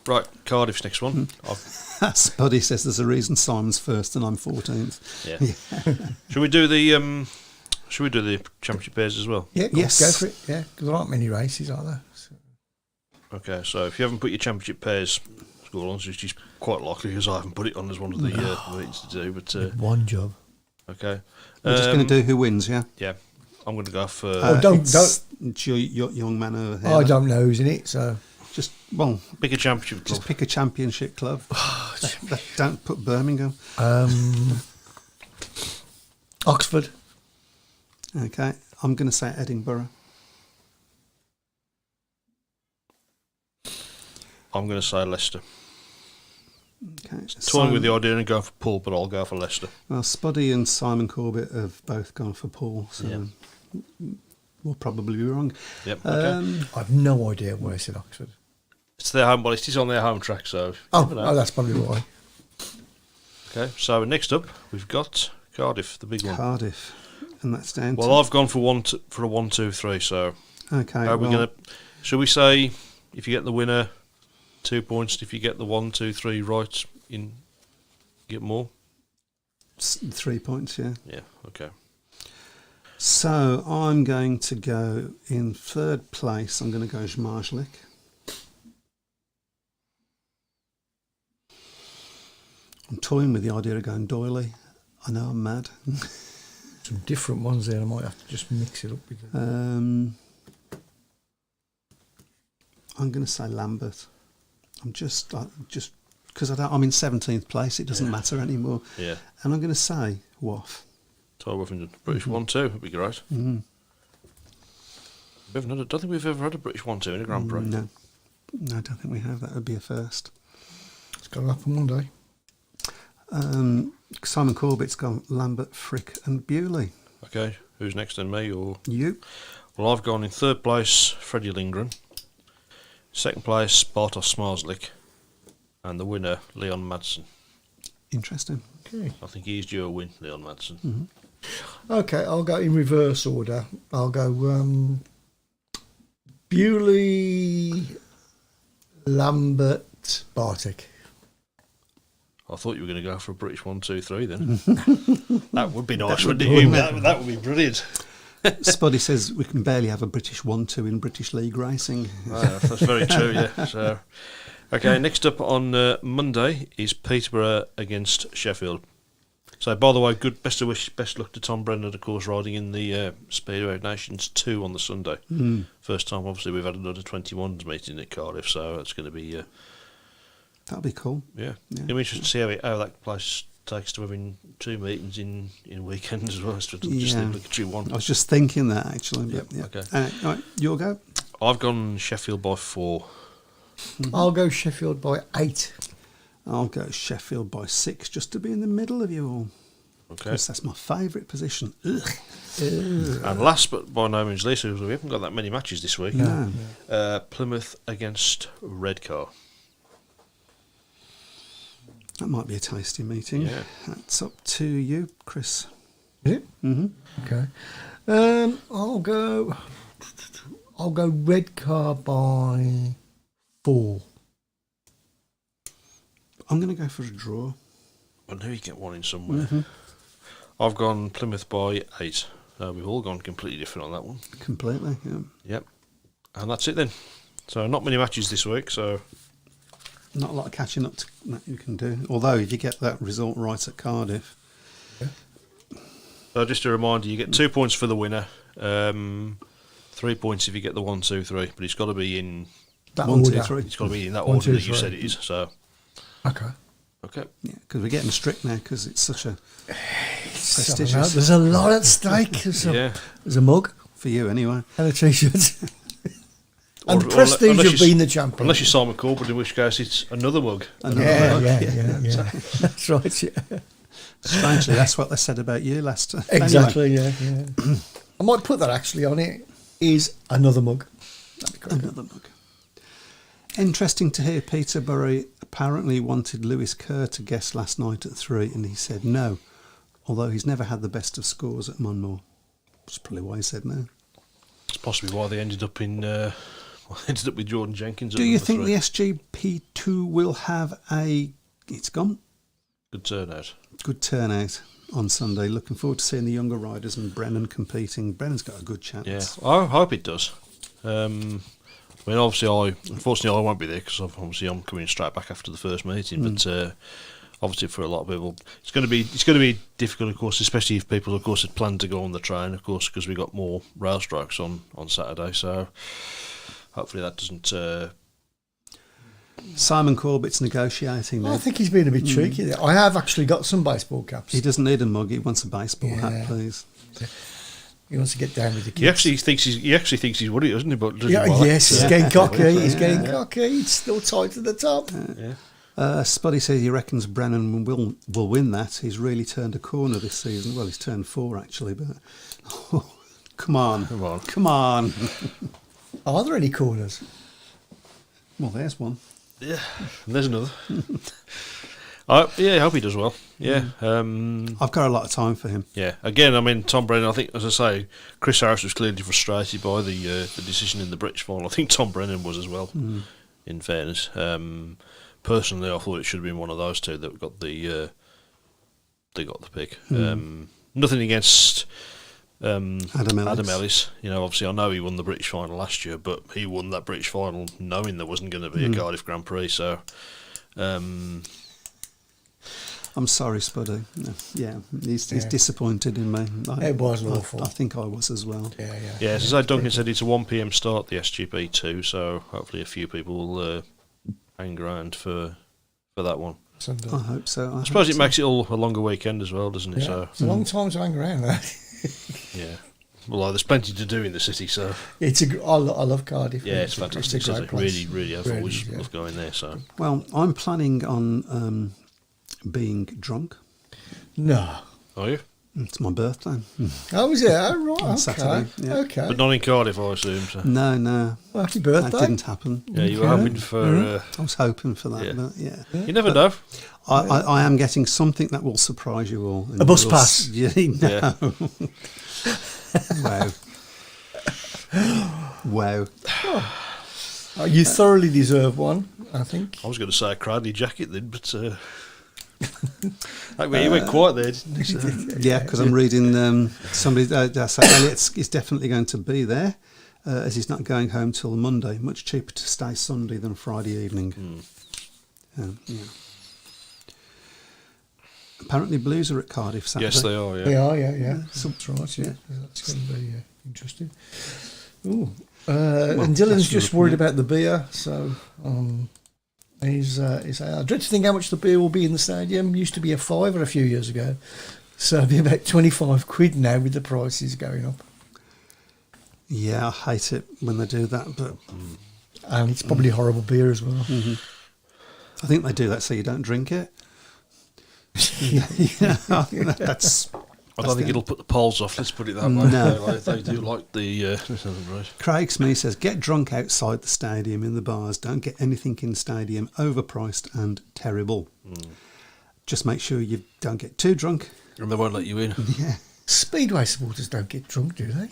Right, Cardiff's next one. Spuddy says there's a reason Simon's first and I'm 14th. Yeah. Should we do the championship pairs as well? Yeah, Yes. go for it. Yeah, because there aren't many races, are there? So. Okay, so if you haven't put your championship pairs score on, which is quite likely because I haven't put it on as one of the meetings to do, but One job. okay. We're just going to do who wins, yeah? Yeah, I'm going to go for. It's your young man over here. I don't know who's in it, so. Pick a championship club. Just pick a championship club. Don't put Birmingham. Oxford. Okay, I'm going to say Edinburgh. I'm going to say Leicester. Okay. Toying with the idea and going for Poole, but I'll go for Leicester. Well, Spuddy and Simon Corbett have both gone for Paul, so we'll probably be wrong. Yep. Okay. I've no idea where I said Oxford. It's their home, well, it is on their home track, so. Oh, that's probably why. Okay, so next up we've got Cardiff, the big one. Cardiff, and that's down. Well, I've gone for a 1, 2, 3. So, okay. are we going to? Should we say if you get the winner, 2 points? If you get the 1, 2, 3 right, you get more. 3 points, yeah. Yeah. Okay. So I'm going to go in third place. I'm going to go Zmarzlik. I'm toying with the idea of going Doyley. I know I'm mad. Some different ones there. I might have to just mix it up with it. I'm going to say Lambert. I'm just because I'm in 17th place. It doesn't matter anymore. Yeah. And I'm going to say Waff. Ty Woffington, British 1, 2 would be great. Mm. I don't think we've ever had a British 1, 2 in a Grand Prix. No, I don't think we have. That would be a first. It's got to happen one day. Simon Corbett's gone Lambert, Frick and Bewley. Okay, who's next then, me or You? Well, I've gone in third place, Freddie Lindgren. Second place, Bartosz Zmarzlik. And the winner, Leon Madsen. Interesting. Okay. I think he's due a win, Leon Madsen. Mm-hmm. Okay, I'll go in reverse order. I'll go Bewley, Lambert, Bartik. I thought you were going to go for a British 1, 2, 3 then. That would be nice, wouldn't it? That would be brilliant. Spuddy says we can barely have a British 1-2 in British League racing. That's very true, yeah. So, okay, next up on Monday is Peterborough against Sheffield. So, by the way, best luck to Tom Brennan, of course, riding in the Speedway Nations 2 on the Sunday. First time, obviously, we've had another 21s meeting at Cardiff, so it's going to be... That'll be cool. Yeah. It'll be interesting to see how that place takes to having 2 meetings in a weekend as well as to just the obligatory one. I was just thinking that actually. But Yep, okay. All right, you'll go. I've gone Sheffield by 4. I'll go Sheffield by 8. I'll go Sheffield by 6 just to be in the middle of you all. Okay. Because that's my favourite position. Ugh. And last but by no means least, we haven't got that many matches this week. No. Plymouth against Redcar. That might be a tasty meeting. Yeah. That's up to you, Chris. Is it? Mm-hmm. Okay. I'll go Redcar by 4. I'm going to go for a draw. I knew you'd get one in somewhere. I've gone Plymouth by 8. We've all gone completely different on that one. Completely, yeah. Yep. And that's it then. So not many matches this week, so... Not a lot of catching up that you can do. Although, if you get that result right at Cardiff... So just a reminder, you get 2 points for the winner, 3 points if you get the 1, 2, 3, but it's got to be in That 1, 2, order. 3. it's got to be in that 1, order 2, that you 3. said it is. So Okay. Okay. Yeah, because we're getting strict now because it's such a So, prestigious there's a lot at stake. There's a mug for you anyway. and a t-shirt. And the Or prestige unless of you- being the champion. Unless you're Simon Corbett, in which case it's another mug. Yeah. That's right. Yeah. Strangely, that's what they said about you last time. Exactly. Yeah. I might put that actually on it. Is another mug. That'd be great. Another mug. Interesting to hear Peterborough apparently wanted Lewis Kerr to guest last night at 3 and he said no, although he's never had the best of scores at Monmore. That's probably why he said no. It's possibly why they ended up with Jordan Jenkins. Do you think the SGP2 will have it's gone? Good turnout? Good turnout on Sunday. Looking forward to seeing the younger riders and Brennan competing. Brennan's got a good chance. Yeah, I hope it does. I mean, unfortunately, I won't be there because I'm coming straight back after the first meeting. But obviously, for a lot of people, it's going to be difficult, of course, especially if people, of course, had planned to go on the train, of course, because we got more rail strikes on Saturday. So hopefully that doesn't. Simon Corbett's negotiating now. I think he's been a bit cheeky there. I have actually got some baseball caps. He doesn't need a mug. He wants a baseball hat, please. He wants to get down with the kids. He actually thinks he's worried, doesn't he? But Yes, he's getting cocky. He's getting cocky. It's still tight to the top. Spuddy says he reckons Brennan will win that. He's really turned a corner this season. Well, he's turned 4 actually, but come on. Are there any corners? Well, there's one. Yeah, and there's another. I hope he does well. Yeah, I've got a lot of time for him. yeah. Again, I mean, Tom Brennan. I think, as I say, Chris Harris was clearly frustrated by the decision in the British final. I think Tom Brennan was as well. In fairness, personally, I thought it should have been one of those two that got the pick. Nothing against Adam Ellis. You know, obviously, I know he won the British final last year, but he won that British final knowing there wasn't going to be a Cardiff Grand Prix. So. I'm sorry, Spuddy. Yeah, he's disappointed in me. It was awful. I think I was as well. Yeah, as I say, Duncan said it's a 1 p.m. start, the SGP2, so hopefully a few people will hang around for that one. Sunday. I hope so. I suppose it makes it all a longer weekend as well, doesn't it? Yeah. So It's a long time to hang around. yeah. Well, there's plenty to do in the city, so I love Cardiff. yeah, it's fantastic. It's a great place. Really, I've Really, always yeah. loved going there. So Well, I'm planning on being drunk. No. are you? It's my birthday. Oh, was it? Oh, right. Okay. Saturday, yeah. Okay. But not in Cardiff, I assume. So. No, Well, happy that birthday. didn't happen. Yeah, you were hoping for. I was hoping for that, Yeah. but yeah. You never know. I am getting something that will surprise you all. and A bus you'll pass. Yeah, no. Wow. Oh, you thoroughly deserve one, I think. I was going to say a Cradley jacket then, but you went quiet there, didn't you? So. Yeah, because I'm reading somebody say Elliot is definitely going to be there as he's not going home till Monday. Much cheaper to stay Sunday than Friday evening. Yeah. Apparently Blues are at Cardiff Saturday. Yes, they are. Yeah. They are, yeah. That's right, yeah. That's going to be interesting. Ooh. And Dylan's that's just Europe, worried yeah. about the beer, so he's I dread to think how much the beer will be in the stadium. Used to be a £5 a few years ago, so it'll be about £25 now with the prices going up. Yeah, I hate it when they do that, but And it's probably horrible beer as well. I think they do that so you don't drink it. That's I don't think it'll put the polls off. Let's put it that way. No. They do like the. Right. Craig Smith says, get drunk outside the stadium in the bars. Don't get anything in the stadium overpriced and terrible. Just make sure you don't get too drunk. And they won't let you in. Yeah. Speedway supporters don't get drunk, do they?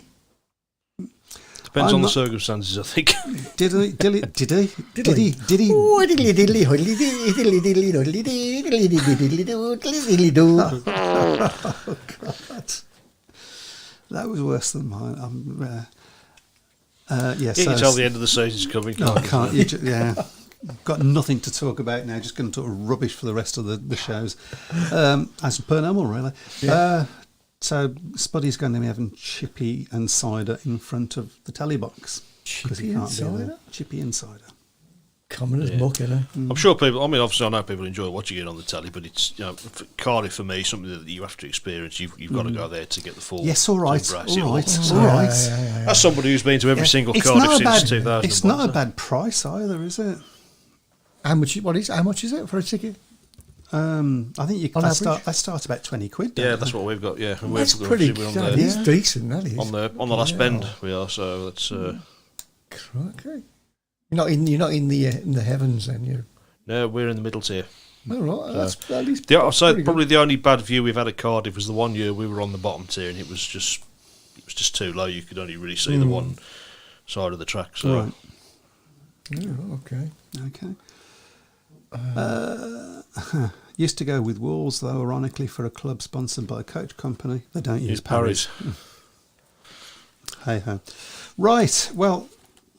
Depends I'm on the not- circumstances, I think. Did he? Oh, diddly diddly hoddly diddly diddly doddly diddly diddly doodly doo. Oh, God. That was worse than mine. Yeah, You can tell the end of the season's coming. No, I can't can't. Yeah. Got nothing to talk about now. Just going to talk rubbish for the rest of the shows. As per normal, really. Yeah. So Spuddy's going to be having chippy and cider in front of the telly box. 'cause he Chippy and can't be there. cider? Chippy and cider. Common as muck, isn't it? I'm sure people. I mean, obviously, I know people enjoy watching it on the telly, but it's Cardiff for me something that you have to experience. You've got to go there to get the full. Yes, all right, to all embrace it all. right, all right. As somebody who's been to every single It's Cardiff not a since 2000. It's not a bad price either, is it? How much is it for a ticket? I think On they average? start about 20 quid. don't Yeah, they? that's what we've got. Yeah, and That's we're pretty. on That the is decent. That is on the last bend. We are, so that's. Okay. You're not in the heavens, then you. No, we're in the middle tier. All right, that's that is. I'll say pretty probably the only bad view we've had at Cardiff was the one year we were on the bottom tier, and it was just too low. You could only really see the one side of the track. So Right. good. Yeah, okay. Okay. Used to go with Wolves, though, ironically, for a club sponsored by a coach company. They don't use Paris. Hey ho. Right. Well,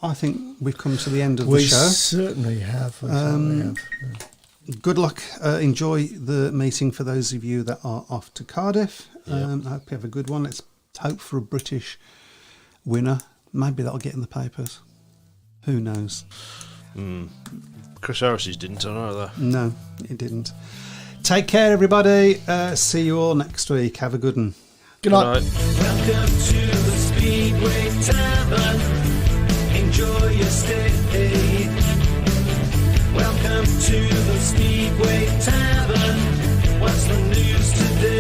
I think we've come to the end of the We show. certainly have. We certainly have. Yeah. Good luck. Enjoy the meeting for those of you that are off to Cardiff. I hope you have a good one. Let's hope for a British winner. Maybe that'll get in the papers. Who knows? Chris Harris's didn't, I know that. No, it didn't. Take care, everybody. See you all next week. Have a good one. Good night. Welcome to the Speedway Tavern. Enjoy your stay. Welcome to the Speedway Tavern. What's the news today?